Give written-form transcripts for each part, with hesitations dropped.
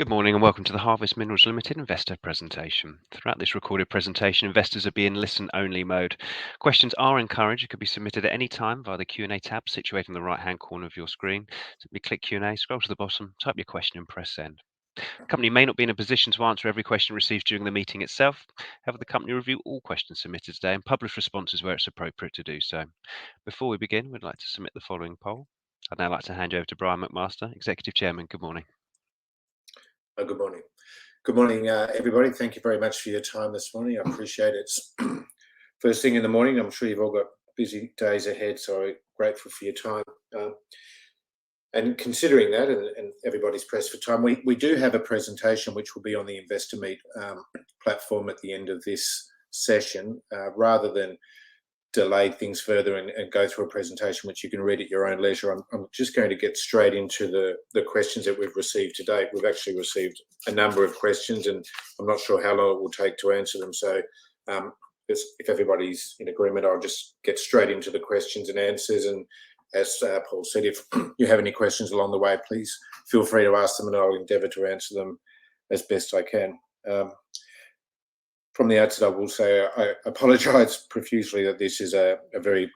Good morning and welcome to the Harvest Minerals Limited investor presentation. Throughout this recorded presentation, investors are being listen-only mode. Questions are encouraged. It could be submitted at any time via the Q&A tab situated in the right-hand corner of your screen. Simply click Q&A, scroll to the bottom, type your question and press send. The company may not be in a position to answer every question received during the meeting itself. However, the company review all questions submitted today and publish responses where it's appropriate to do so. Before we begin, we'd like to submit the following poll. I'd now like to hand you over to Brian McMaster, Executive Chairman. Good morning. Good morning. Good morning, everybody. Thank you very much for your time this morning. I appreciate it. First thing in the morning. I'm sure you've all got busy days ahead, so I'm grateful for your time. And considering that, and everybody's pressed for time, we do have a presentation which will be on the Investor Meet platform at the end of this session. Rather than delay things further and go through a presentation which you can read at your own leisure, I'm just going to get straight into the questions that we've received today. We've actually received a number of questions, and I'm not sure how long it will take to answer them. So if everybody's in agreement, I'll just get straight into the questions and answers. And as Paul said, if you have any questions along the way, please feel free to ask them, and I'll endeavour to answer them as best I can. From the outset, I will say I apologise profusely that this is a very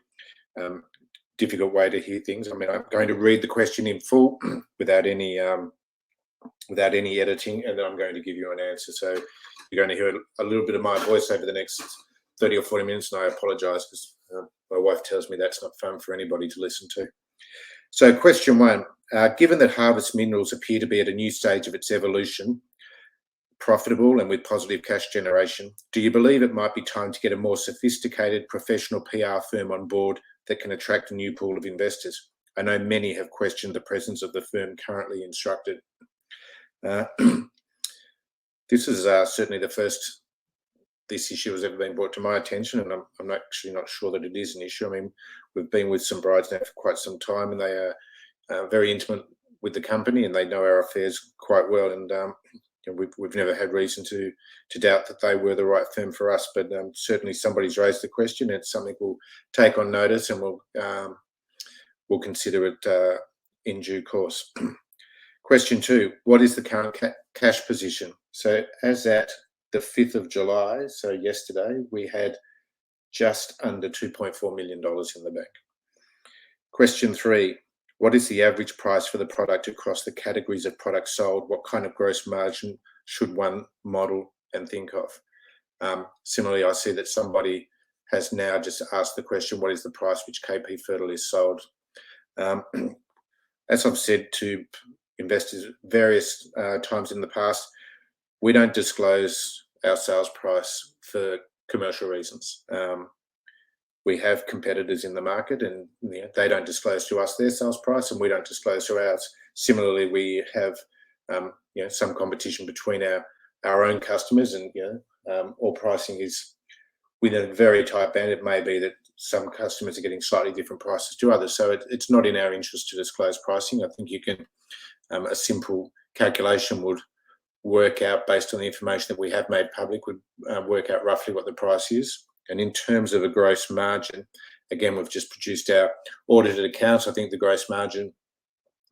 difficult way to hear things. I mean, I'm going to read the question in full without any editing, and then I'm going to give you an answer. So you're going to hear a little bit of my voice over the next 30 or 40 minutes, and I apologise because my wife tells me that's not fun for anybody to listen to. So question one, given that Harvest Minerals appear to be at a new stage of its evolution, profitable and with positive cash generation, do you believe it might be time to get a more sophisticated professional PR firm on board that can attract a new pool of investors? I know many have questioned the presence of the firm currently instructed. This is certainly the first this issue has ever been brought to my attention, and I'm actually not sure that it is an issue. I mean, we've been with some brides now for quite some time, and they are very intimate with the company, and they know our affairs quite well. And we've never had reason to doubt that they were the right firm for us, but certainly somebody's raised the question. It's something we'll take on notice, and we'll consider it in due course. Question two, what is the current cash position? So as at the 5th of July, so yesterday, we had just under $2.4 million in the bank. Question three, what is the average price for the product across the categories of products sold? What kind of gross margin should one model and think of? Similarly, I see that somebody has now just asked the question, what is the price which KP Fertile is sold? As I've said to investors various times in the past, we don't disclose our sales price for commercial reasons. We have competitors in the market, and they don't disclose to us their sales price, and we don't disclose to ours. Similarly, we have some competition between our own customers, and all pricing is within a very tight band. It may be that some customers are getting slightly different prices to others, so it's not in our interest to disclose pricing. I think you can a simple calculation would work out, based on the information that we have made public, would work out roughly what the price is. And in terms of a gross margin, again, we've just produced our audited accounts. I think the gross margin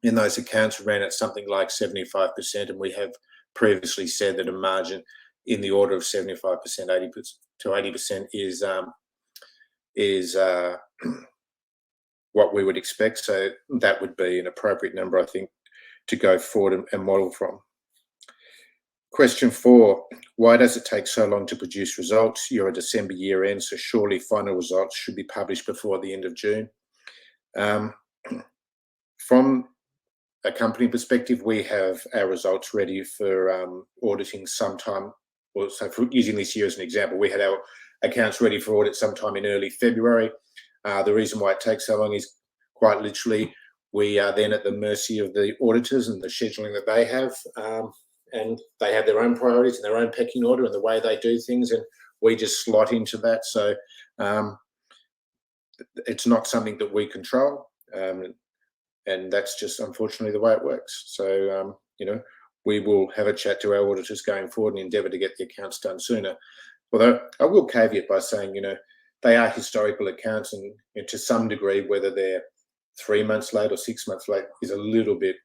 in those accounts ran at something like 75%, and we have previously said that a margin in the order of 75%, 80% to 80% is what we would expect. So that would be an appropriate number, I think, to go forward and model from. Question four, why does it take so long to produce results? You're a December year end, so surely final results should be published before the end of June. From a company perspective, we have our results ready for auditing sometime. Well, so for using this year as an example, we had our accounts ready for audit sometime in early February. The reason why it takes so long is quite literally we are then at the mercy of the auditors and the scheduling that they have. And they have their own priorities and their own pecking order and the way they do things, and we just slot into that. So it's not something that we control, and that's just unfortunately the way it works. So we will have a chat to our auditors going forward and endeavour to get the accounts done sooner. Although I will caveat by saying, they are historical accounts, and to some degree, whether they're 3 months late or 6 months late is a little bit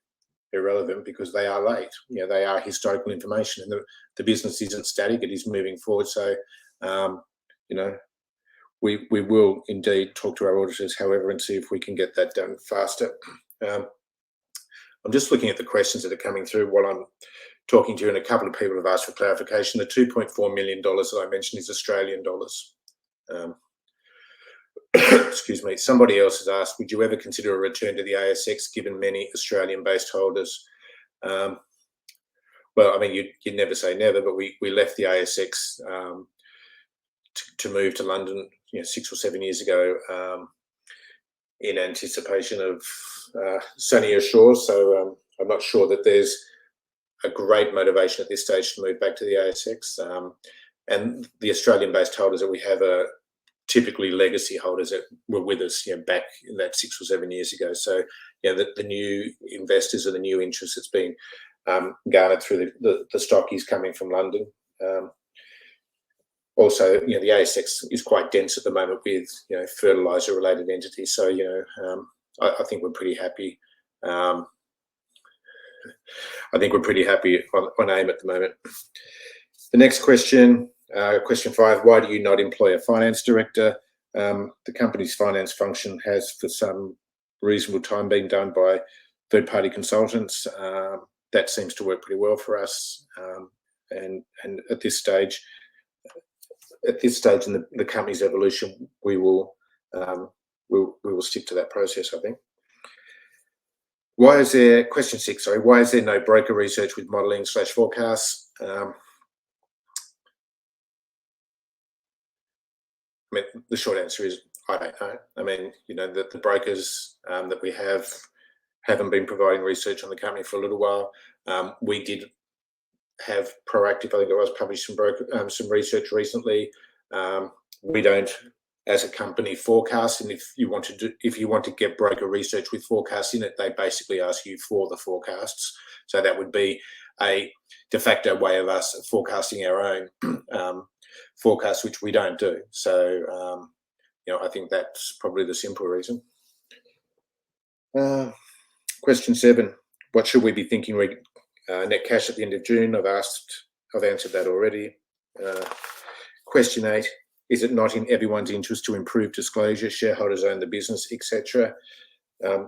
irrelevant because they are late. They are historical information, and the business isn't static; it is moving forward. So, we will indeed talk to our auditors, however, and see if we can get that done faster. I'm just looking at the questions that are coming through while I'm talking to you, and a couple of people have asked for clarification. The $2.4 million that I mentioned is Australian dollars. Excuse me. Somebody else has asked, would you ever consider a return to the ASX given many Australian-based holders? Well, I mean, you'd never say never, but we left the ASX to move to London 6 or 7 years ago in anticipation of sunnier shores. So I'm not sure that there's a great motivation at this stage to move back to the ASX. And the Australian-based holders that we have are typically legacy holders that were with us back in that 6 or 7 years ago. So the new investors or the new interest that's been garnered through the stock is coming from London. Also, the ASX is quite dense at the moment with fertilizer-related entities. So I think we're pretty happy. I think we're pretty happy on AIM at the moment. The next question, question 5, why do you not employ a finance director? The company's finance function has for some reasonable time been done by third-party consultants. That seems to work pretty well for us. And at this stage in the company's evolution, we will stick to that process, I think. Question 6, sorry, why is there no broker research with modelling/forecasts? I mean, the short answer is I don't know. I mean, the brokers that we haven't been providing research on the company for a little while. We did have Proactive, I think it was, published some research recently. We don't, as a company, forecast, and if you want to get broker research with forecasts in it, they basically ask you for the forecasts. So that would be a de facto way of us forecasting our own forecasts, which we don't do. So I think that's probably the simple reason. Question 7, what should we be thinking net cash at the end of June? I've answered that already. Question 8, is it not in everyone's interest to improve disclosure? Shareholders own the business, etc.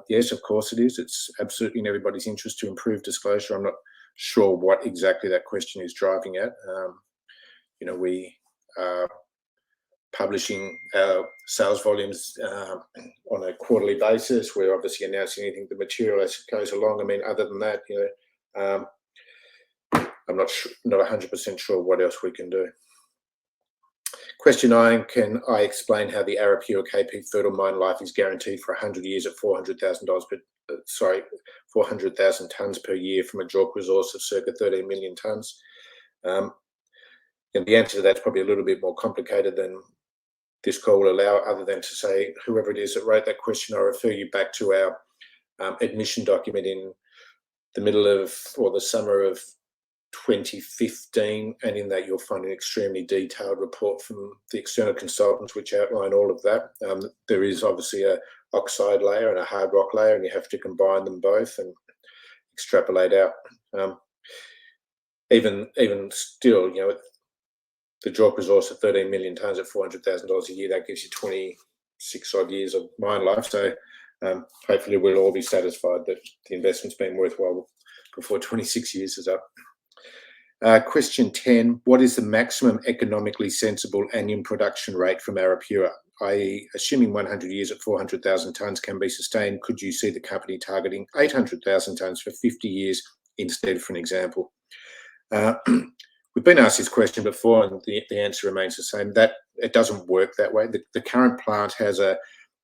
Yes, of course it is. It's absolutely in everybody's interest to improve disclosure. I'm not sure what exactly that question is driving at. We are publishing our sales volumes on a quarterly basis. We're obviously announcing anything the material as it goes along. I mean, other than that, I'm not 100% sure what else we can do. Question 9, can I explain how the Arapura KP fertile mine life is guaranteed for 100 years at $400,000 400,000 tonnes per year from a JORC resource of circa 13 million tonnes? And the answer to that's probably a little bit more complicated than this call will allow, other than to say, whoever it is that wrote that question, I'll refer you back to our admission document in the middle of, or the summer of 2015, and in that you'll find an extremely detailed report from the external consultants which outline all of that. There is obviously a oxide layer and a hard rock layer, and you have to combine them both and extrapolate out. Even still, the JORC resource of 13 million tonnes at $400,000 a year, that gives you 26 odd years of mine life. So hopefully we'll all be satisfied that the investment's been worthwhile before 26 years is up. Question 10, what is the maximum economically sensible annual production rate from Arapura? i.e., assuming 100 years at 400,000 tonnes can be sustained, could you see the company targeting 800,000 tonnes for 50 years instead, for an example? We've been asked this question before, and the answer remains the same. That it doesn't work that way. The current plant has a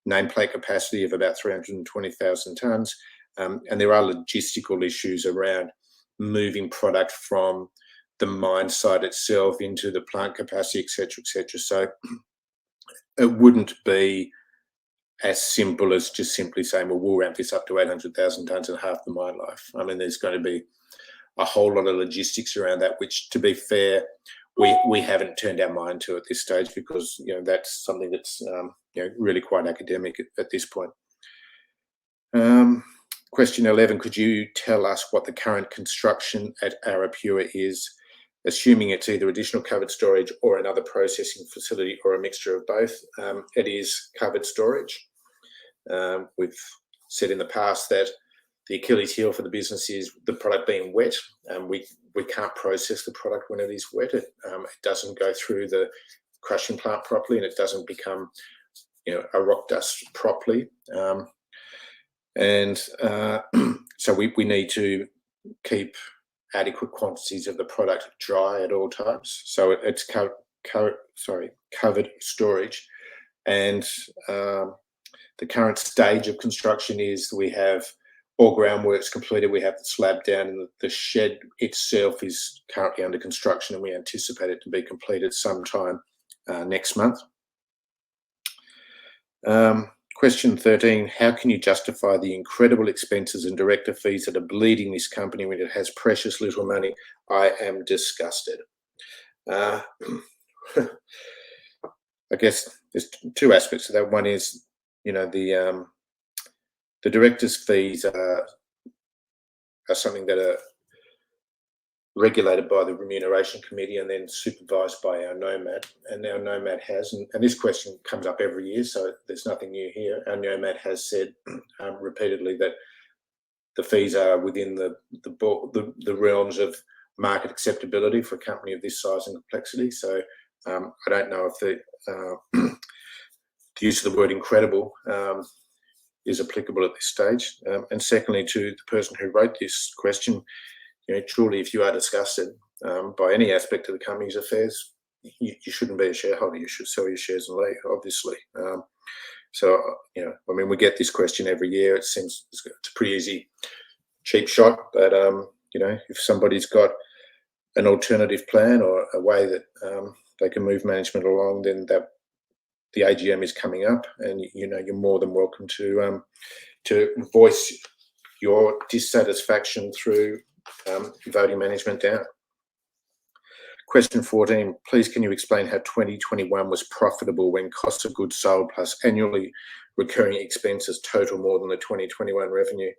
nameplate capacity of about 320,000 tonnes, and there are logistical issues around moving product from the mine site itself into the plant capacity, etc., etc. So it wouldn't be as simple as just simply saying, well, we'll ramp this up to 800,000 tonnes in half the mine life. I mean, there's going to be a whole lot of logistics around that, which, to be fair, we haven't turned our mind to at this stage, because that's something that's really quite academic at this point. Question 11, could you tell us what the current construction at Arapura is, assuming it's either additional covered storage or another processing facility or a mixture of both? It is covered storage. We've said in the past that the Achilles heel for the business is the product being wet. We can't process the product when it is wet. It doesn't go through the crushing plant properly, and it doesn't become, a rock dust properly. So we need to keep adequate quantities of the product dry at all times. So it's covered storage. And the current stage of construction is we have all groundworks completed. We have the slab down, and the shed itself is currently under construction, and we anticipate it to be completed sometime next month. Question 13, how can you justify the incredible expenses and director fees that are bleeding this company when it has precious little money? I am disgusted. I guess there's two aspects to that. One is, the directors' fees are something that are regulated by the Remuneration Committee and then supervised by our NOMAD. And our NOMAD has, and this question comes up every year, so there's nothing new here. Our NOMAD has said repeatedly that the fees are within the realms of market acceptability for a company of this size and complexity. So I don't know if the use of the word incredible is applicable at this stage. And secondly, to the person who wrote this question, truly, if you are disgusted by any aspect of the company's affairs, you shouldn't be a shareholder. You should sell your shares and leave, obviously. We get this question every year. It seems it's a pretty easy, cheap shot. But, if somebody's got an alternative plan or a way that they can move management along, then the AGM is coming up, and you're more than welcome to voice your dissatisfaction through voting management down. Question 14, please can you explain how 2021 was profitable when cost of goods sold plus annually recurring expenses total more than the 2021 revenue?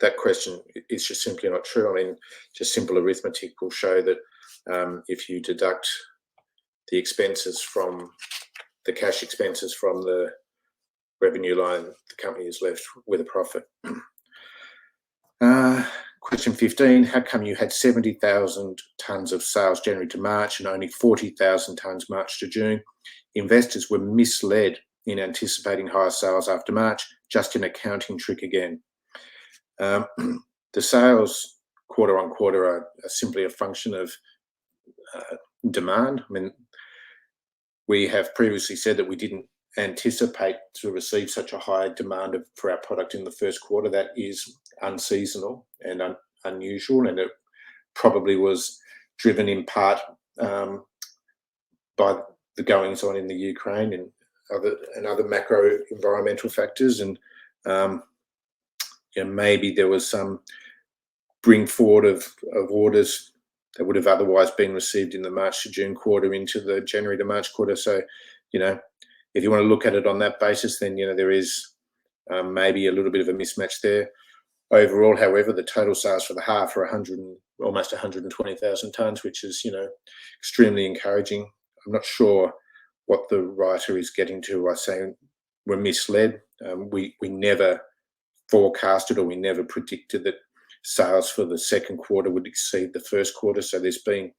That question is just simply not true. Just simple arithmetic will show that if you deduct the expenses from the cash expenses from the revenue line, the company is left with a profit. Question 15, how come you had 70,000 tonnes of sales January to March and only 40,000 tonnes March to June? Investors were misled in anticipating higher sales after March, just an accounting trick again. The sales quarter on quarter are simply a function of demand. We have previously said that we didn't anticipate to receive such a high demand for our product in the first quarter. That is unseasonal and unusual, and it probably was driven in part by the goings on in the Ukraine and other macro environmental factors, and maybe there was some bring forward of orders that would have otherwise been received in the March to June quarter into the January to March quarter. So, if you want to look at it on that basis, then, there is maybe a little bit of a mismatch there. Overall, however, the total sales for the half are almost 120,000 tonnes, which is, extremely encouraging. I'm not sure what the writer is getting to by saying we're misled. We never forecasted or we never predicted that sales for the second quarter would exceed the first quarter. So there's been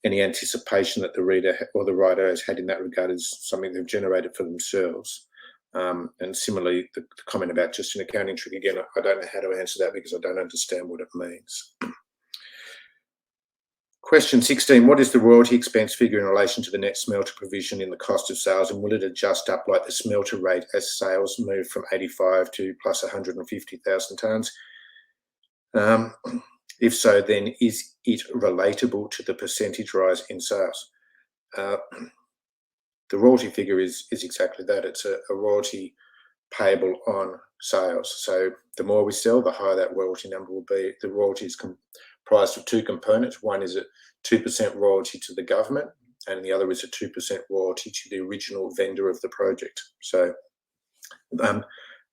any anticipation that the reader or the writer has had in that regard is something they've generated for themselves. And similarly, the comment about just an accounting trick, again, I don't know how to answer that because I don't understand what it means. Question 16, what is the royalty expense figure in relation to the net smelter provision in the cost of sales, and will it adjust up like the smelter rate as sales move from 85 to plus 150,000 tonnes? If so, then is it relatable to the percentage rise in sales? The royalty figure is exactly that. It's a royalty payable on sales. So the more we sell, the higher that royalty number will be. The royalty is comprised of two components. One is a 2% royalty to the government, and the other is a 2% royalty to the original vendor of the project. So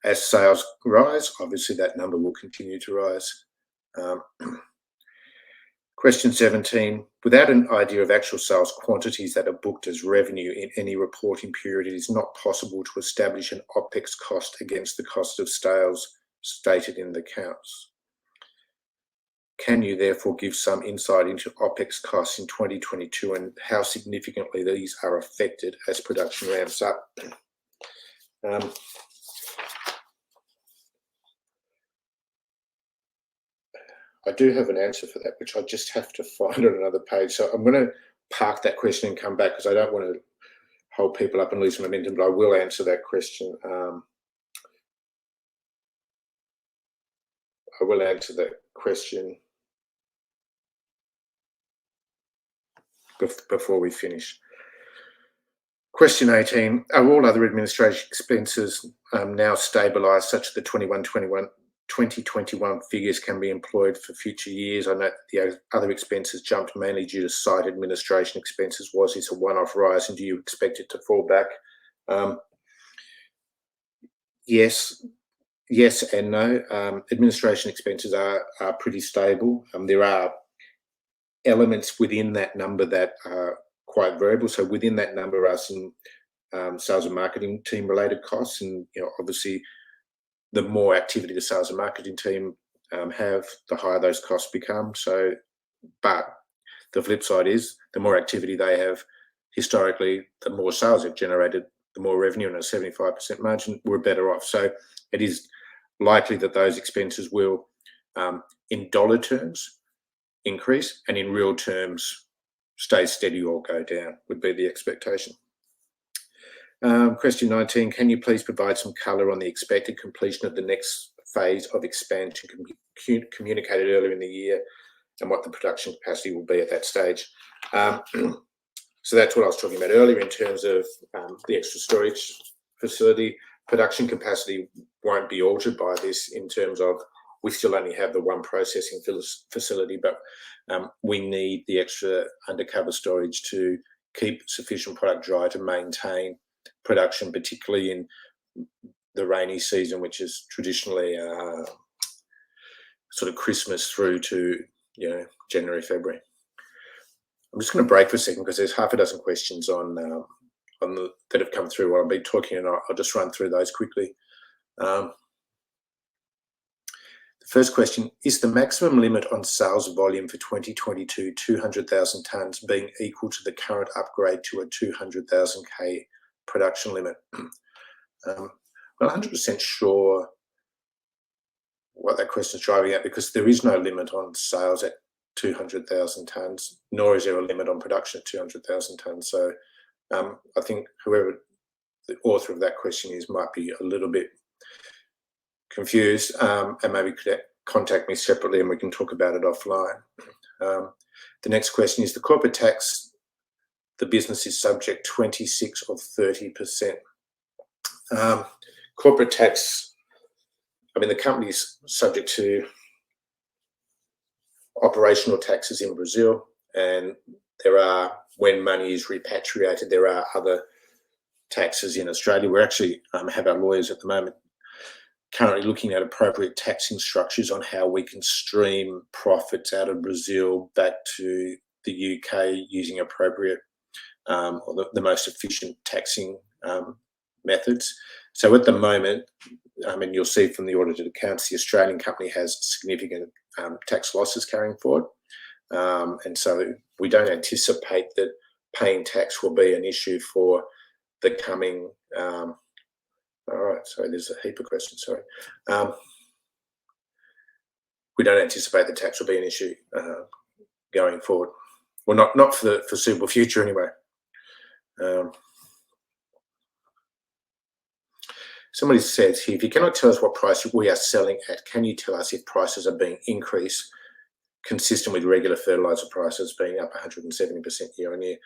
As sales rise, obviously that number will continue to rise. Question 17, without an idea of actual sales quantities that are booked as revenue in any reporting period, it is not possible to establish an Opex cost against the cost of sales stated in the accounts. Can you therefore give some insight into Opex costs in 2022 and how significantly these are affected as production ramps up? I do have an answer for that, which I just have to find on another page. So I'm going to park that question and come back because I don't want to hold people up and lose momentum, but I will answer that question. I will answer that question before we finish. Question 18, are all other administration expenses now stabilised such that the 2021 figures can be employed for future years? I know the other expenses jumped mainly due to site administration expenses. Was this a one-off rise and do you expect it to fall back? Yes and no. Administration expenses are pretty stable. There are elements within that number that are quite variable. So within that number are some sales and marketing team related costs, and obviously the more activity the sales and marketing team have, the higher those costs become. So, but the flip side is the more activity they have, historically, the more sales they've generated, the more revenue, and a 75% margin, we're better off. So it is likely that those expenses will, in dollar terms, increase, and in real terms, stay steady or go down, would be the expectation. Question 19, can you please provide some colour on the expected completion of the next phase of expansion communicated earlier in the year and what the production capacity will be at that stage? So that's what I was talking about earlier in terms of the extra storage facility. Production capacity won't be altered by this in terms of we still only have the one processing facility, but we need the extra undercover storage to keep sufficient product dry to maintain production, particularly in the rainy season, which is traditionally sort of Christmas through to January, February. I'm just going to break for a second because there's half a dozen questions that have come through while I've been talking, and I'll just run through those quickly. The first question, is the maximum limit on sales volume for 2022 200,000 tonnes being equal to the current upgrade to a 200,000 K production limit? I'm not 100% sure what that question is driving at, because there is no limit on sales at 200,000 tonnes, nor is there a limit on production at 200,000 tonnes. So I think whoever the author of that question is might be a little bit confused, and maybe could contact me separately and we can talk about it offline. The next question is the corporate tax the business is subject 26 or 30%. Corporate tax, I mean, the company is subject to operational taxes in Brazil, and there are, when money is repatriated, there are other taxes in Australia. We actually have our lawyers at the moment currently looking at appropriate taxing structures on how we can stream profits out of Brazil back to the UK using appropriate or the most efficient taxing methods. So at the moment, I mean, you'll see from the audited accounts, the Australian company has significant tax losses carrying forward. And so we don't anticipate that paying tax will be an issue for the coming all right, sorry, there's a heap of questions, sorry. We don't anticipate the tax will be an issue going forward. Well, not for the foreseeable future anyway. Somebody says here, if you cannot tell us what price we are selling at, can you tell us if prices are being increased consistent with regular fertiliser prices being up 170% year on year?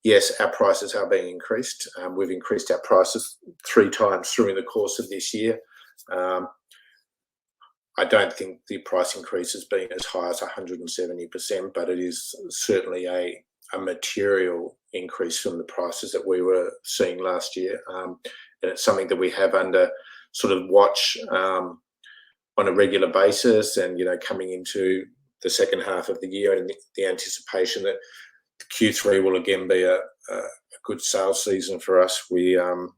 Yes, our prices are being increased. We've increased our prices 3 times through in the course of this year. I don't think the price increase has been as high as 170%, but it is certainly a a material increase from the prices that we were seeing last year, and it's something that we have under sort of watch on a regular basis, and coming into the second half of the year, and the anticipation that Q3 will again be a good sales season for us. We are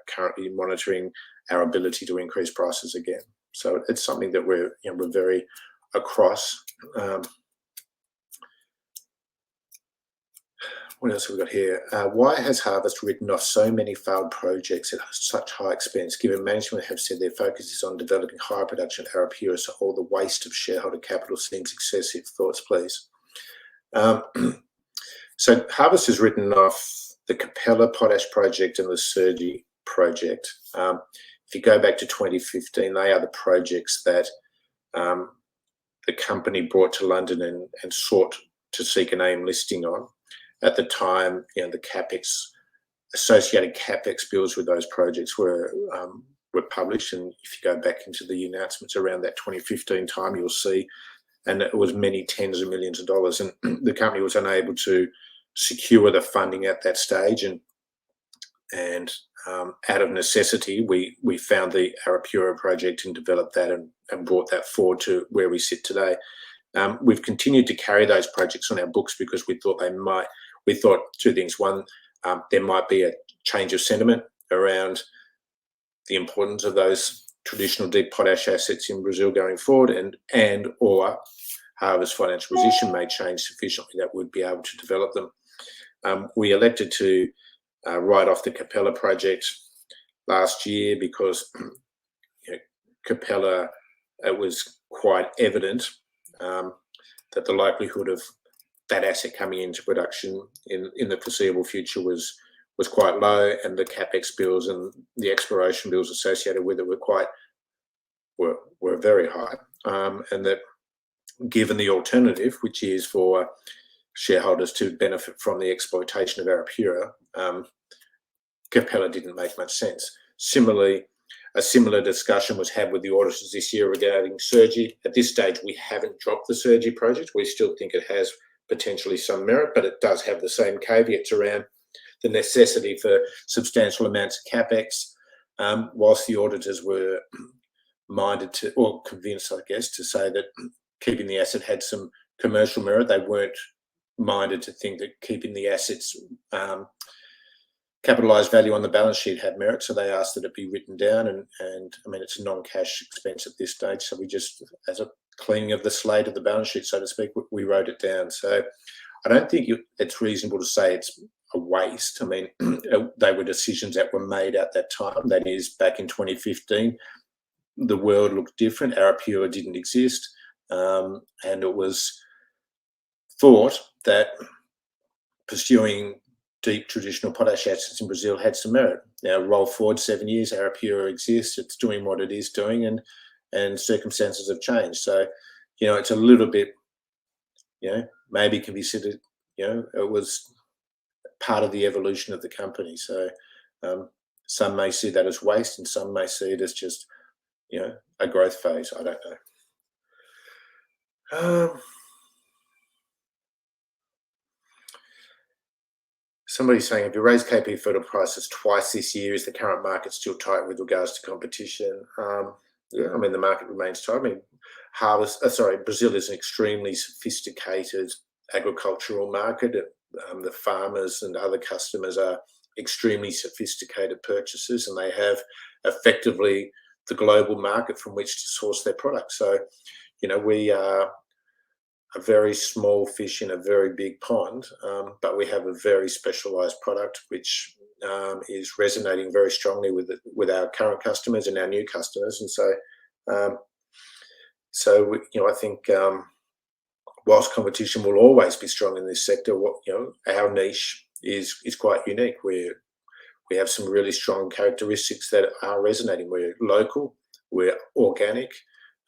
currently monitoring our ability to increase prices again. So it's something that we're very across. What else have we got here? Why has Harvest written off so many failed projects at such high expense, given management have said their focus is on developing high production Arapura, so all the waste of shareholder capital seems excessive? Thoughts, please. So Harvest has written off the Capella Potash project and the Sergi project. If you go back to 2015, they are the projects that the company brought to London and sought to seek an AIM listing on. At the time, the associated capex bills with those projects were published, and if you go back into the announcements around that 2015 time, you'll see, and it was many tens of millions of dollars, and the company was unable to secure the funding at that stage, and out of necessity, we found the Arapura project and developed that and brought that forward to where we sit today. We've continued to carry those projects on our books because we thought we thought two things. One, there might be a change of sentiment around the importance of those traditional deep potash assets in Brazil going forward, and or Harvest's financial position may change sufficiently that we'd be able to develop them. We elected to write off the Capella project last year because Capella, it was quite evident that the likelihood of that asset coming into production in the foreseeable future was quite low, and the capex bills and the exploration bills associated with it were very high, and that given the alternative, which is for shareholders to benefit from the exploitation of Arapura, Capella didn't make much sense. Similarly, a similar discussion was had with the auditors this year regarding Sergi. At this stage, we haven't dropped the Sergi project. We still think it has potentially some merit, but it does have the same caveats around the necessity for substantial amounts of capex. Whilst the auditors were minded to, or convinced, I guess, to say that keeping the asset had some commercial merit, they weren't minded to think that keeping the assets capitalised value on the balance sheet had merit, so they asked that it be written down, and I mean, it's a non-cash expense at this stage, so we just, as a cleaning of the slate of the balance sheet, so to speak, we wrote it down. So I don't think it's reasonable to say it's a waste. I mean, they were decisions that were made at that time. That is, back in 2015, the world looked different. Arapura didn't exist, and it was thought that pursuing deep traditional potash assets in Brazil had some merit. Now, roll forward 7 years, Arapura exists, it's doing what it is doing, and circumstances have changed. So, it's a little bit, maybe can be considered, it was part of the evolution of the company. So some may see that as waste, and some may see it as just, a growth phase. I don't know. Somebody's saying, if you raise KP fertile prices twice this year, is the current market still tight with regards to competition? Yeah, I mean, the market remains tight. I mean, Brazil is an extremely sophisticated agricultural market. The farmers and other customers are extremely sophisticated purchasers, and they have effectively the global market from which to source their products. So, we are a very small fish in a very big pond, but we have a very specialised product which is resonating very strongly with our current customers and our new customers. And so, I think whilst competition will always be strong in this sector, our niche is quite unique. We have some really strong characteristics that are resonating. We're local, we're organic,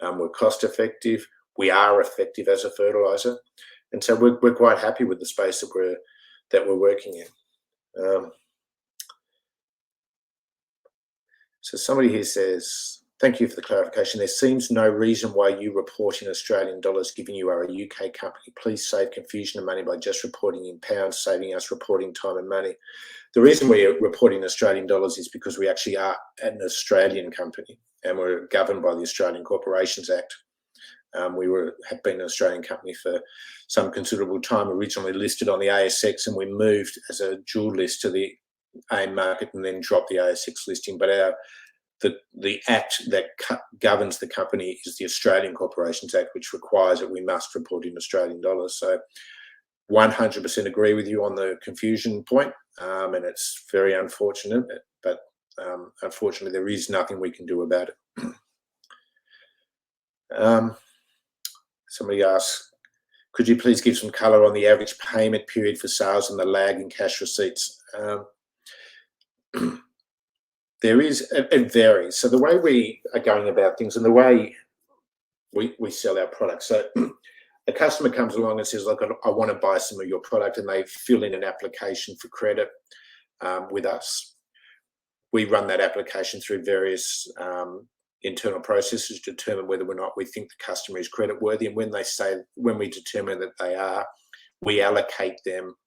we're cost effective. We are effective as a fertilizer, and so we're quite happy with the space that we're working in. So somebody here says, Thank you for the clarification. There seems no reason why you report in Australian dollars, given you are a UK company. Please save confusion and money by just reporting in pounds, saving us reporting time and money. The reason we report in Australian dollars is because we actually are an Australian company and we're governed by the Australian Corporations Act. We have been an Australian company for some considerable time, originally listed on the ASX, and we moved as a dual list to the AIM market and then dropped the ASX listing. But the act that governs the company is the Australian Corporations Act, which requires that we must report in Australian dollars. So 100% agree with you on the confusion point, and it's very unfortunate, but unfortunately there is nothing we can do about it. Somebody asks, could you please give some colour on the average payment period for sales and the lag in cash receipts? It varies. So the way we are going about things and the way we sell our products. So a customer comes along and says, look, I want to buy some of your product, and they fill in an application for credit with us. We run that application through various internal processes to determine whether or not we think the customer is creditworthy. And when we determine that they are, we allocate them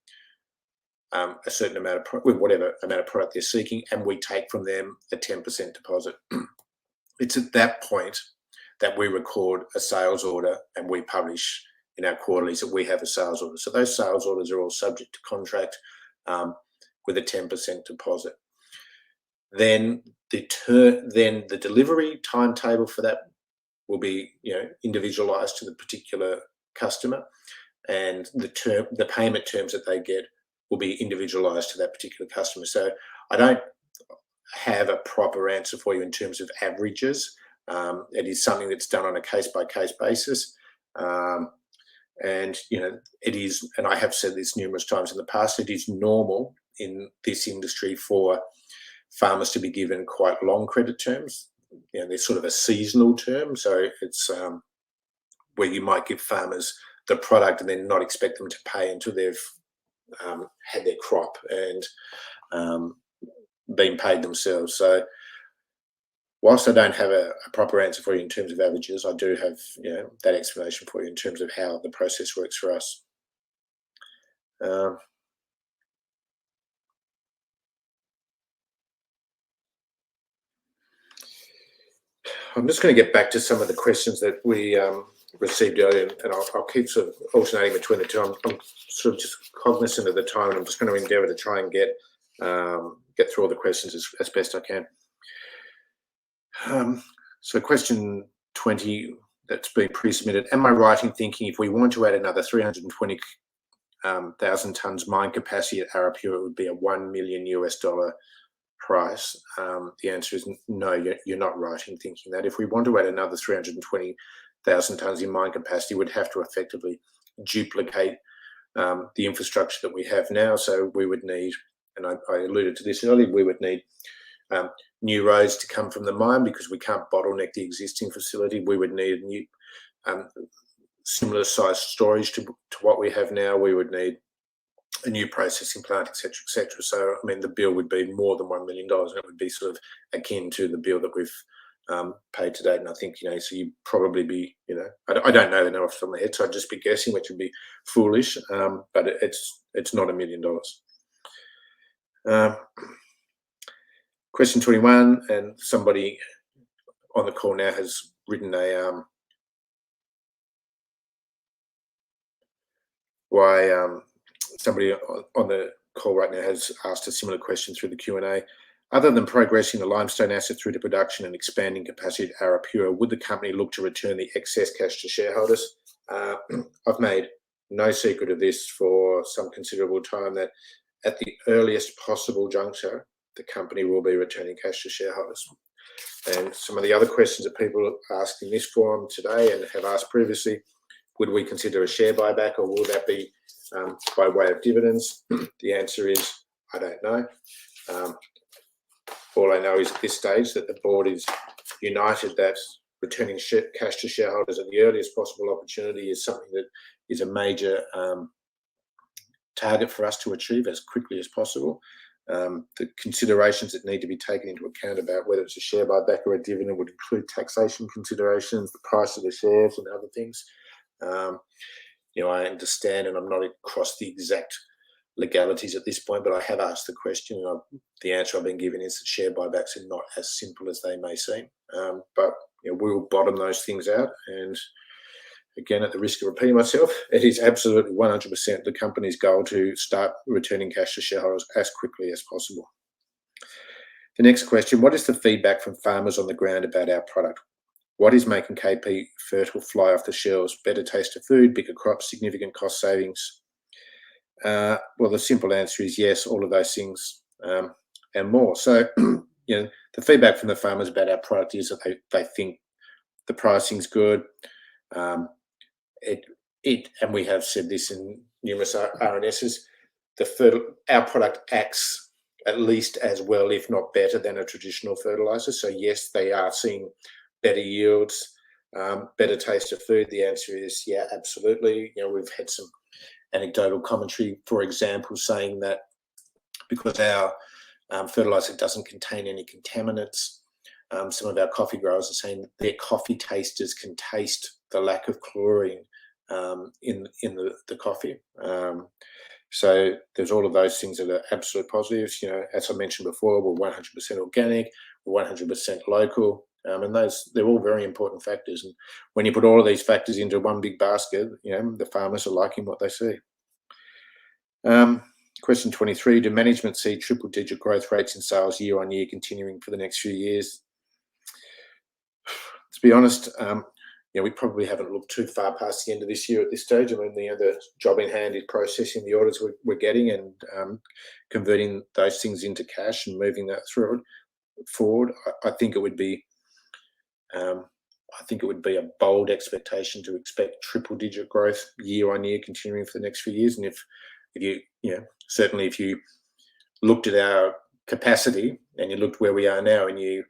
a certain amount of whatever amount of product they're seeking, and we take from them a 10% deposit. It's at that point that we record a sales order and we publish in our quarterlies that we have a sales order. So those sales orders are all subject to contract with a 10% deposit. Then the delivery timetable for that will be individualized to the particular customer, and the payment terms that they get will be individualized to that particular customer. So I don't have a proper answer for you in terms of averages. It is something that's done on a case-by-case basis. And it is, and I have said this numerous times in the past, it is normal in this industry for farmers to be given quite long credit terms. They're sort of a seasonal term. So it's where you might give farmers the product and then not expect them to pay until they've had their crop and been paid themselves. So whilst I don't have a proper answer for you in terms of averages, I do have that explanation for you in terms of how the process works for us. I'm just going to get back to some of the questions that we received earlier, and I'll keep sort of alternating between the two. I'm sort of just cognizant of the time, and I'm just going to endeavour to try and get through all the questions as best I can. So question 20 that's been pre-submitted. Am I right in thinking if we want to add another 320,000 tonnes mine capacity at Arapura, it would be a $1 million price? The answer is no, you're not right in thinking that. If we want to add another 320,000 tonnes in mine capacity, we'd have to effectively duplicate the infrastructure that we have now. So we would need, and I alluded to this earlier, we would need new roads to come from the mine because we can't bottleneck the existing facility. We would need new similar size storage to what we have now. We would need a new processing plant, etc., etc. So I mean, the bill would be more than $1 million, and it would be sort of akin to the bill that we've paid to date. And I think so you'd probably be I don't know the number off the top of my head, so I'd just be guessing, which would be foolish. But it's not $1 million. Question 21, and somebody on the call now has written somebody on the call right now has asked a similar question through the Q&A. Other than progressing the limestone asset through to production and expanding capacity at Arapura, would the company look to return the excess cash to shareholders? I've made no secret of this for some considerable time, that at the earliest possible juncture, the company will be returning cash to shareholders. And some of the other questions that people asked in this forum today and have asked previously, would we consider a share buyback, or will that be by way of dividends? The answer is, I don't know. All I know is at this stage that the board is united that returning cash to shareholders at the earliest possible opportunity is something that is a major target for us to achieve as quickly as possible. The considerations that need to be taken into account about whether it's a share buyback or a dividend would include taxation considerations, the price of the shares, and other things. I understand, and I'm not across the exact legalities at this point, but I have asked the question, and the answer I've been given is that share buybacks are not as simple as they may seem. But we'll bottom those things out. And again, at the risk of repeating myself, it is absolutely 100% the company's goal to start returning cash to shareholders as quickly as possible. The next question, what is the feedback from farmers on the ground about our product? What is making KP Fertile fly off the shelves? Better taste of food, bigger crops, significant cost savings? Well, the simple answer is yes, all of those things and more. So, the feedback from the farmers about our product is that they think the pricing's good. And we have said this in numerous RNSs, our product acts at least as well, if not better, than a traditional fertilizer. So yes, they are seeing better yields, better taste of food. The answer is yeah, absolutely. We've had some anecdotal commentary, for example, saying that because our fertilizer doesn't contain any contaminants, some of our coffee growers are saying that their coffee tasters can taste the lack of chlorine in the coffee. So there's all of those things that are absolute positives. As I mentioned before, we're 100% organic, we're 100% local, and they're all very important factors. And when you put all of these factors into one big basket, the farmers are liking what they see. Question 23, do management see triple-digit growth rates in sales year on year continuing for the next few years? To be honest, we probably haven't looked too far past the end of this year at this stage. I mean, the job in hand is processing the orders we're getting and converting those things into cash and moving that forward. I think it would be a bold expectation to expect triple-digit growth year on year continuing for the next few years. And if you certainly if you looked at our capacity and you looked where we are now and you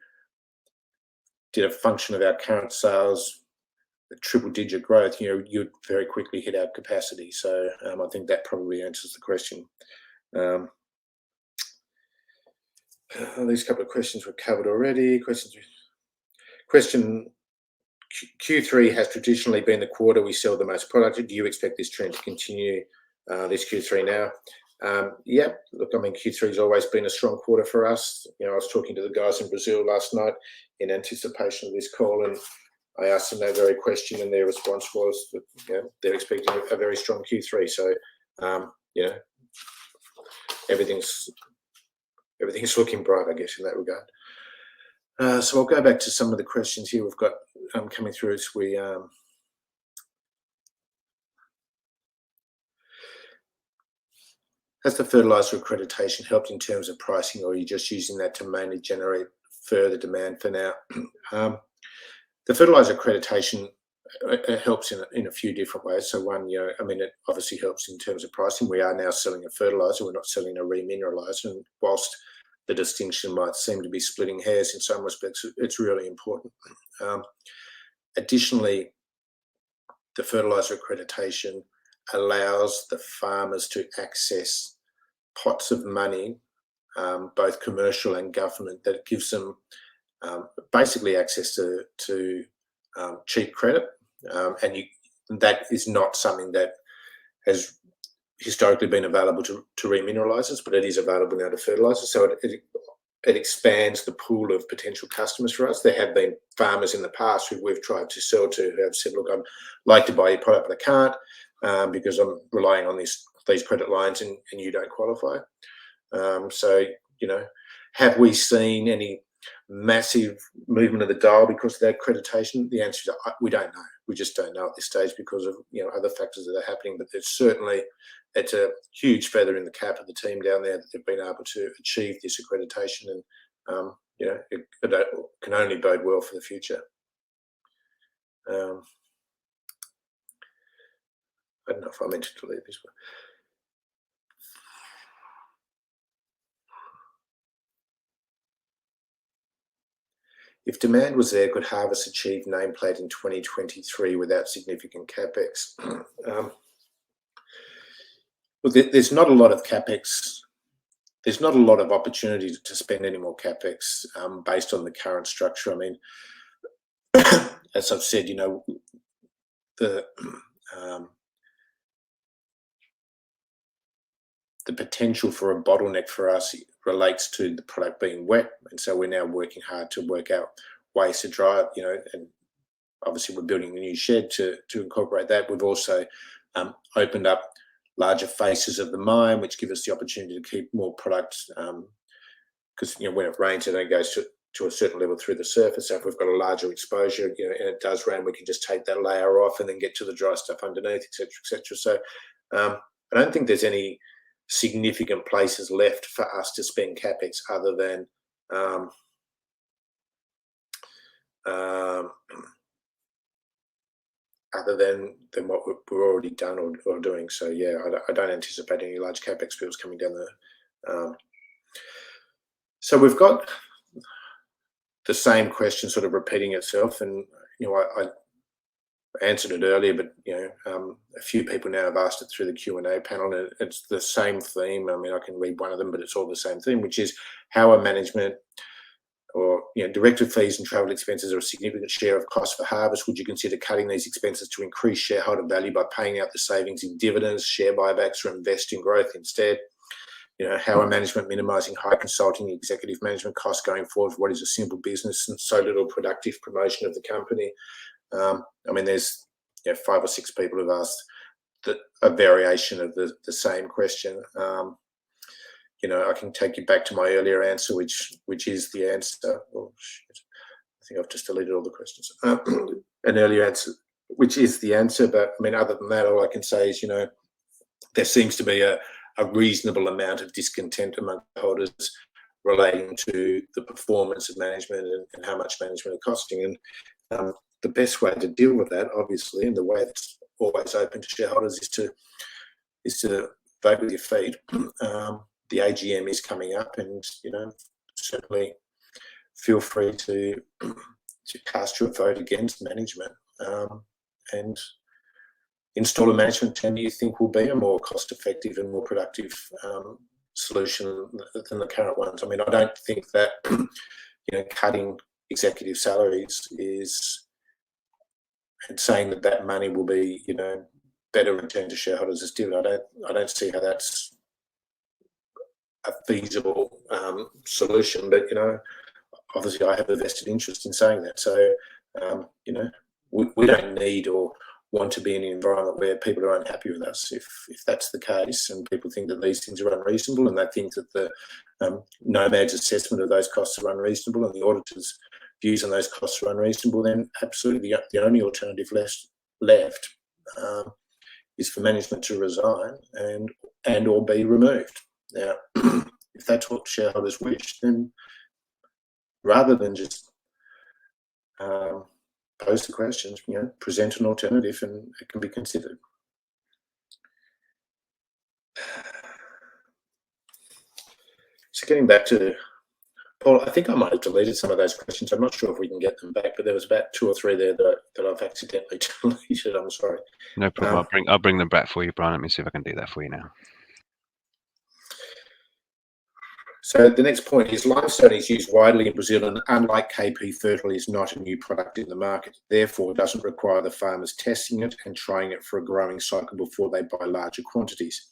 did a function of our current sales, triple-digit growth, you'd very quickly hit our capacity. So I think that probably answers the question. These couple of questions were covered already. Question Q3 has traditionally been the quarter we sell the most product. Do you expect this trend to continue this Q3 now? Yeah, look, I mean, Q3 has always been a strong quarter for us. I was talking to the guys in Brazil last night in anticipation of this call, and I asked them that very question, and their response was that they're expecting a very strong Q3. So, everything's looking bright, I guess, in that regard. So I'll go back to some of the questions here we've got coming through as we. Has the fertilizer accreditation helped in terms of pricing, or are you just using that to mainly generate further demand for now? The fertilizer accreditation helps in a few different ways. So one, it obviously helps in terms of pricing. We are now selling a fertilizer. We're not selling a remineralizer. And whilst the distinction might seem to be splitting hairs in some respects, it's really important. Additionally, the fertilizer accreditation allows the farmers to access pots of money, both commercial and government, that gives them basically access to cheap credit, and that is not something that has historically been available to remineralizers, but it is available now to fertilizers. So it expands the pool of potential customers for us. There have been farmers in the past who we've tried to sell to who have said, look, I'd like to buy your product, but I can't because I'm relying on these credit lines and you don't qualify. So, have we seen any massive movement of the dial because of that accreditation? The answer is we don't know. We just don't know at this stage because of other factors that are happening. But it's a huge feather in the cap of the team down there that they've been able to achieve this accreditation, and it can only bode well for the future. I don't know if I meant to delete this one. If demand was there, could Harvest achieve nameplate in 2023 without significant capex? Well, there's not a lot of capex there's not a lot of opportunity to spend any more capex based on the current structure. I mean, as I've said, the potential for a bottleneck for us relates to the product being wet, and so we're now working hard to work out ways to dry it. And obviously we're building a new shed to incorporate that. We've also opened up larger faces of the mine, which give us the opportunity to keep more products, because when it rains, it only goes to a certain level through the surface. So if we've got a larger exposure, and it does rain, we can just take that layer off and then get to the dry stuff underneath, etc., etc. So I don't think there's any significant places left for us to spend capex other than what we're already done or doing. So yeah, I don't anticipate any large capex bills coming down the. So we've got the same question sort of repeating itself, and I answered it earlier, but a few people now have asked it through the Q&A panel, and it's the same theme. I mean, I can read one of them, but it's all the same theme, which is how are management or director fees and travel expenses are a significant share of cost for Harvest. Would you consider cutting these expenses to increase shareholder value by paying out the savings in dividends, share buybacks, or invest in growth instead? How are management minimising high consulting executive management costs going forward for what is a simple business and so little productive promotion of the company? I mean, there's 5 or 6 people who've asked a variation of the same question. I can take you back to my earlier answer, which is the answer. Oh, shit. I think I've just deleted all the questions. An earlier answer, which is the answer. But I mean, other than that, all I can say is, there seems to be a reasonable amount of discontent among holders relating to the performance of management and how much management are costing. And the best way to deal with that, obviously, and the way that's always open to shareholders, is to vote with your feet. The AGM is coming up, and certainly feel free to cast your vote against management and install a management team you think will be a more cost-effective and more productive solution than the current ones. I mean, I don't think that cutting executive salaries and saying that money will be better returned to shareholders as dividend. I don't see how that's a feasible solution, but obviously I have a vested interest in saying that. So we don't need or want to be in an environment where people are unhappy with us. If that's the case, and people think that these things are unreasonable, and they think that the Nomad's assessment of those costs are unreasonable, and the auditor's views on those costs are unreasonable, then absolutely the only alternative left is for management to resign and or be removed. Now, if that's what shareholders wish, then rather than just pose the questions, present an alternative, and it can be considered. So getting back to Paul, I think I might have deleted some of those questions. I'm not sure if we can get them back, but there was about 2 or 3 there that I've accidentally deleted. I'm sorry. No problem. I'll bring them back for you, Brian. Let me see if I can do that for you now. So the next point is limestone is used widely in Brazil, and unlike KP Fertile, is not a new product in the market. Therefore, it doesn't require the farmers testing it and trying it for a growing cycle before they buy larger quantities.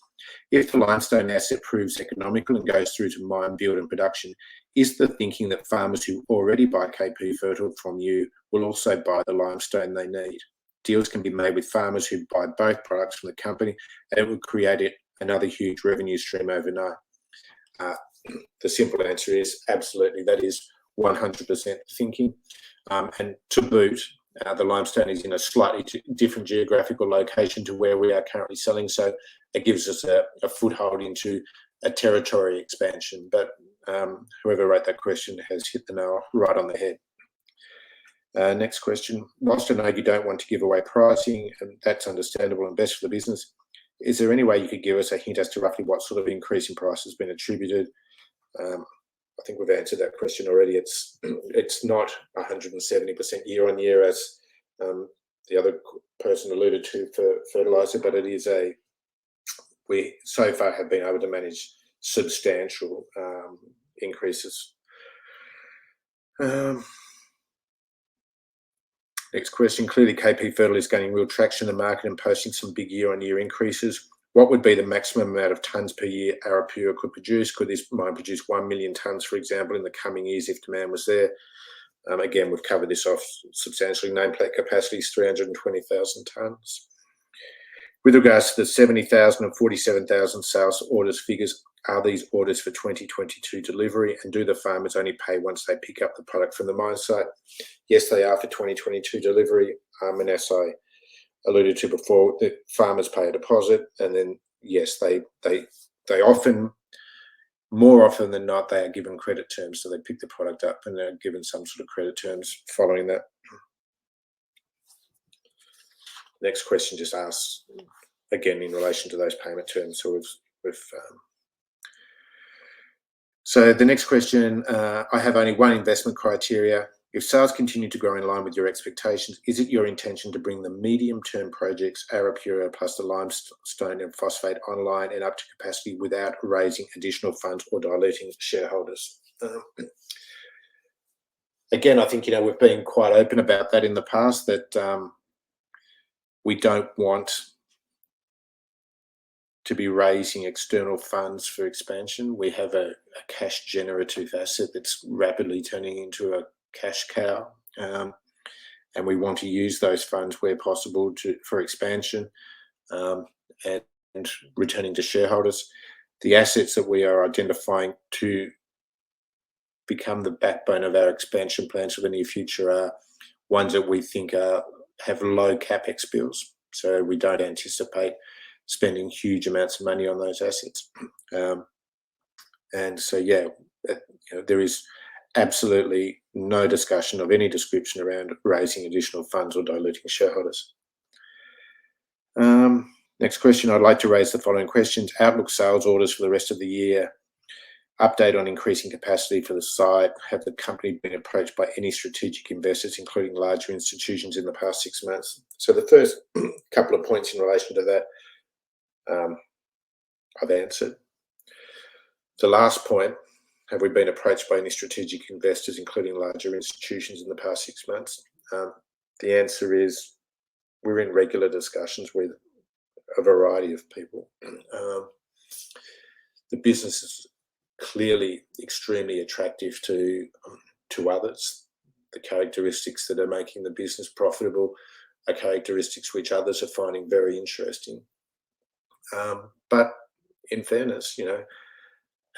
If the limestone asset proves economical and goes through to mine build and production, is the thinking that farmers who already buy KP Fertile from you will also buy the limestone they need? Deals can be made with farmers who buy both products from the company, and it would create another huge revenue stream overnight. The simple answer is absolutely. That is 100% thinking. And to boot, the limestone is in a slightly different geographical location to where we are currently selling, so it gives us a foothold into a territory expansion. But whoever wrote that question has hit the nail right on the head. Next question. Whilst I know you don't want to give away pricing, and that's understandable and best for the business, is there any way you could give us a hint as to roughly what sort of increase in price has been attributed? I think we've answered that question already. It's not 170% year on year as the other person alluded to for fertilizer, but it is we so far have been able to manage substantial increases. Next question. Clearly, KP Fertile is gaining real traction in the market and posting some big year-on-year increases. What would be the maximum amount of tonnes per year Arapura could produce? Could this mine produce 1 million tonnes, for example, in the coming years if demand was there? Again, we've covered this off substantially. Nameplate capacity is 320,000 tonnes. With regards to the 70,000 and 47,000 sales orders figures, are these orders for 2022 delivery, and do the farmers only pay once they pick up the product from the mine site? Yes, they are for 2022 delivery. And as I alluded to before, the farmers pay a deposit, and then yes, they often, more often than not, they are given credit terms, so they pick the product up and they're given some sort of credit terms following that. Next question just asks, again, in relation to those payment terms. So the next question, I have only one investment criteria. If sales continue to grow in line with your expectations, is it your intention to bring the medium-term projects, Arapura plus the limestone and phosphate, online and up to capacity without raising additional funds or diluting shareholders? Again, I think, we've been quite open about that in the past, that we don't want to be raising external funds for expansion. We have a cash generative asset that's rapidly turning into a cash cow, and we want to use those funds where possible for expansion and returning to shareholders. The assets that we are identifying to become the backbone of our expansion plans for the near future are ones that we think have low capex bills, so we don't anticipate spending huge amounts of money on those assets. And so, yeah, there is absolutely no discussion of any description around raising additional funds or diluting shareholders. Next question, I'd like to raise the following questions. Outlook sales orders for the rest of the year. Update on increasing capacity for the site. Have the company been approached by any strategic investors, including larger institutions, in the past 6 months? So the first couple of points in relation to that, I've answered. The last point, have we been approached by any strategic investors, including larger institutions, in the past 6 months? The answer is we're in regular discussions with a variety of people. The business is clearly extremely attractive to others. The characteristics that are making the business profitable are characteristics which others are finding very interesting. But in fairness,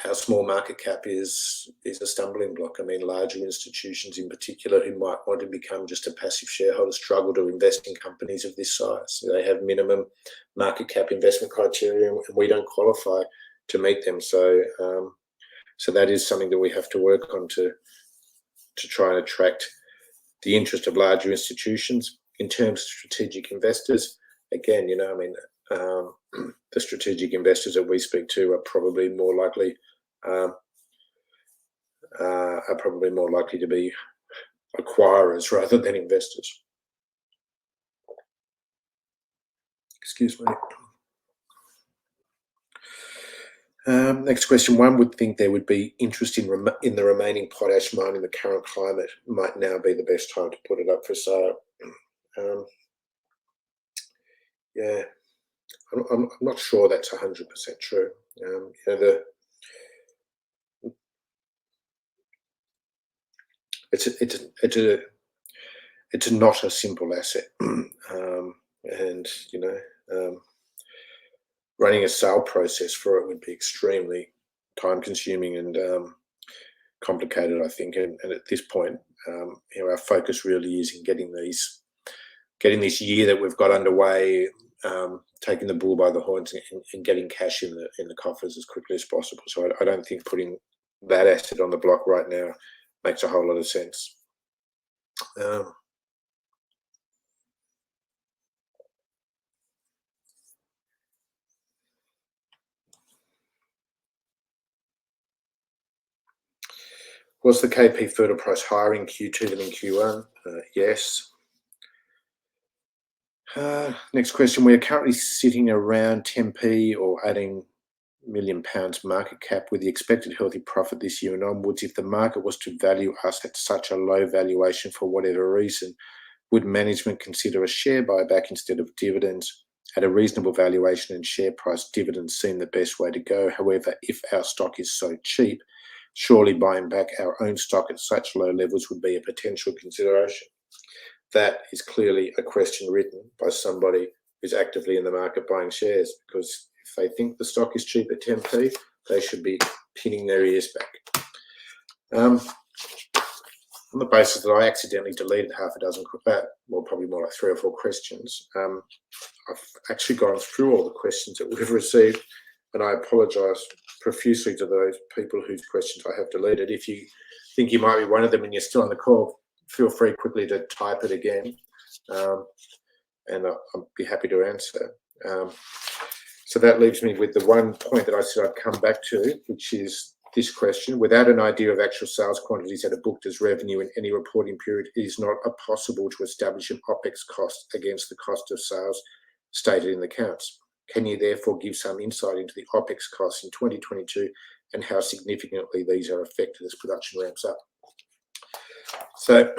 our small market cap is a stumbling block. I mean, larger institutions in particular who might want to become just a passive shareholder struggle to invest in companies of this size. They have minimum market cap investment criteria, and we don't qualify to meet them. So that is something that we have to work on to try and attract the interest of larger institutions. In terms of strategic investors, again, the strategic investors that we speak to are probably more likely to be acquirers rather than investors. Excuse me. Next question. One would think there would be interest in the remaining potash mine in the current climate. Might now be the best time to put it up for sale. Yeah, I'm not sure that's 100% true. It's not a simple asset, and running a sale process for it would be extremely time consuming and complicated, I think. And at this point, our focus really is in getting this year that we've got underway, taking the bull by the horns and getting cash in the coffers as quickly as possible. So I don't think putting that asset on the block right now makes a whole lot of sense. Was the KP Fertile price higher in Q2 than in Q1? Yes. Next question. We are currently sitting around 10p or adding million market cap with the expected healthy profit this year and onwards. If the market was to value us at such a low valuation for whatever reason, would management consider a share buyback instead of dividends? At a reasonable valuation and share price, dividends seem the best way to go. However, if our stock is so cheap, surely buying back our own stock at such low levels would be a potential consideration. That is clearly a question written by somebody who's actively in the market buying shares, because if they think the stock is cheap at 10p, they should be pinning their ears back. On the basis that I accidentally deleted half a dozen, well, probably more like 3 or 4 questions, I've actually gone through all the questions that we've received, and I apologise profusely to those people whose questions I have deleted. If you think you might be one of them and you're still on the call, feel free quickly to type it again, and I'll be happy to answer. So that leaves me with the one point that I said I'd come back to, which is this question. Without an idea of actual sales quantities that are booked as revenue in any reporting period, it is not possible to establish an Opex cost against the cost of sales stated in the accounts. Can you therefore give some insight into the Opex costs in 2022 and how significantly these are affected as production ramps up? So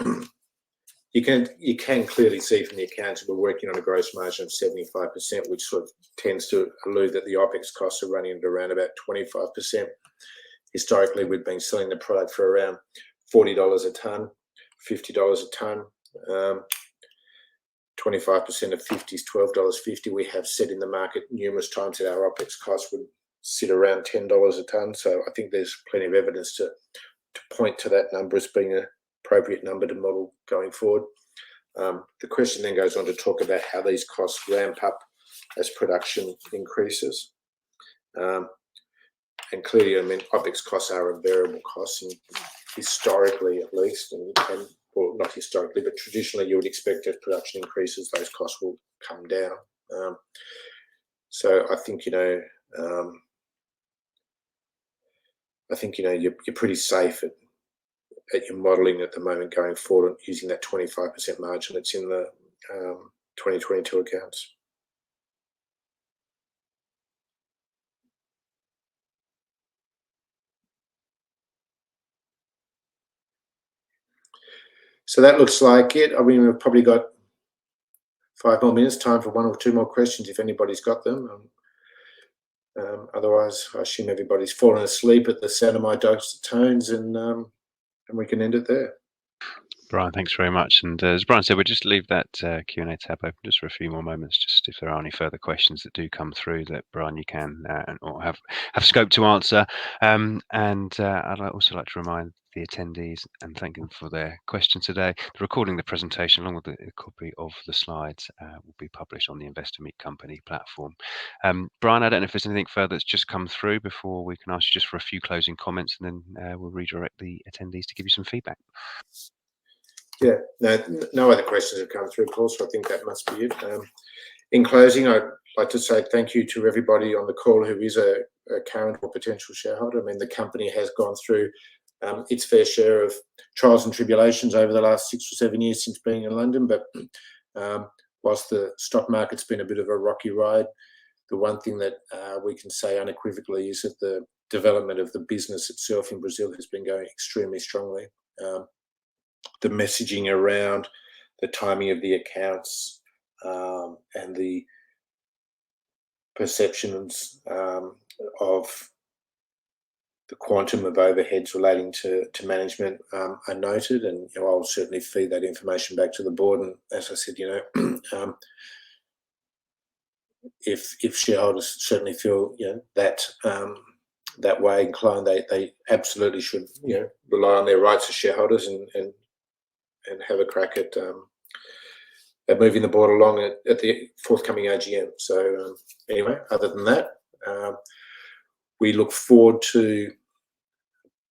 you can clearly see from the accounts that we're working on a gross margin of 75%, which sort of tends to allude that the Opex costs are running at around about 25%. Historically, we've been selling the product for around $40 a tonne, $50 a tonne. 25% of 50 is $12.50. We have said in the market numerous times that our Opex costs would sit around $10 a tonne. So I think there's plenty of evidence to point to that number as being an appropriate number to model going forward. The question then goes on to talk about how these costs ramp up as production increases. And clearly, I mean, Opex costs are a variable cost, and historically at least, and well, not historically, but traditionally, you would expect as production increases, those costs will come down. So I think, you're pretty safe at your modelling at the moment going forward using that 25% margin that's in the 2022 accounts. So that looks like it. I mean, we've probably got 5 more minutes, time for 1 or 2 more questions if anybody's got them. Otherwise, I assume everybody's fallen asleep at the sound of my dulcet tones, and we can end it there. Brian, thanks very much. And as Brian said, we'll just leave that Q&A tab open just for a few more moments, just if there are any further questions that do come through that, Brian, you can or have scope to answer. And I'd also like to remind the attendees and thank them for their questions today. The recording of the presentation, along with a copy of the slides, will be published on the Investor Meet Company platform. Brian, I don't know if there's anything further that's just come through before we can ask you just for a few closing comments, and then we'll redirect the attendees to give you some feedback. Yeah, no other questions have come through, Paul, so I think that must be it. In closing, I'd like to say thank you to everybody on the call who is a current or potential shareholder. I mean, the company has gone through its fair share of trials and tribulations over the last 6 or 7 years since being in London, but whilst the stock market's been a bit of a rocky ride, the one thing that we can say unequivocally is that the development of the business itself in Brazil has been going extremely strongly. The messaging around the timing of the accounts and the perceptions of the quantum of overheads relating to management are noted, and I'll certainly feed that information back to the board. And as I said, if shareholders certainly feel that way inclined, they absolutely should rely on their rights as shareholders and have a crack at moving the board along at the forthcoming AGM. So anyway, other than that, we look forward to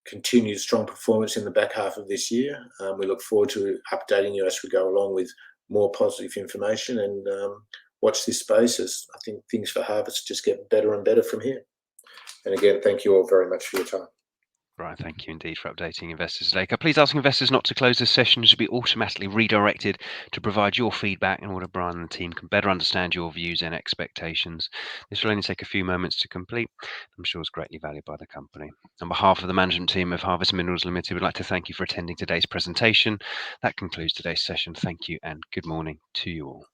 continued strong performance in the back half of this year. We look forward to updating you as we go along with more positive information, and watch this space, as I think things for Harvest just get better and better from here. And again, thank you all very much for your time. Brian, thank you indeed for updating investors today. Can I please ask investors not to close this session? You should be automatically redirected to provide your feedback in order Brian and the team can better understand your views and expectations. This will only take a few moments to complete. I'm sure it's greatly valued by the company. On behalf of the management team of Harvest Minerals Limited, we'd like to thank you for attending today's presentation. That concludes today's session. Thank you and good morning to you all.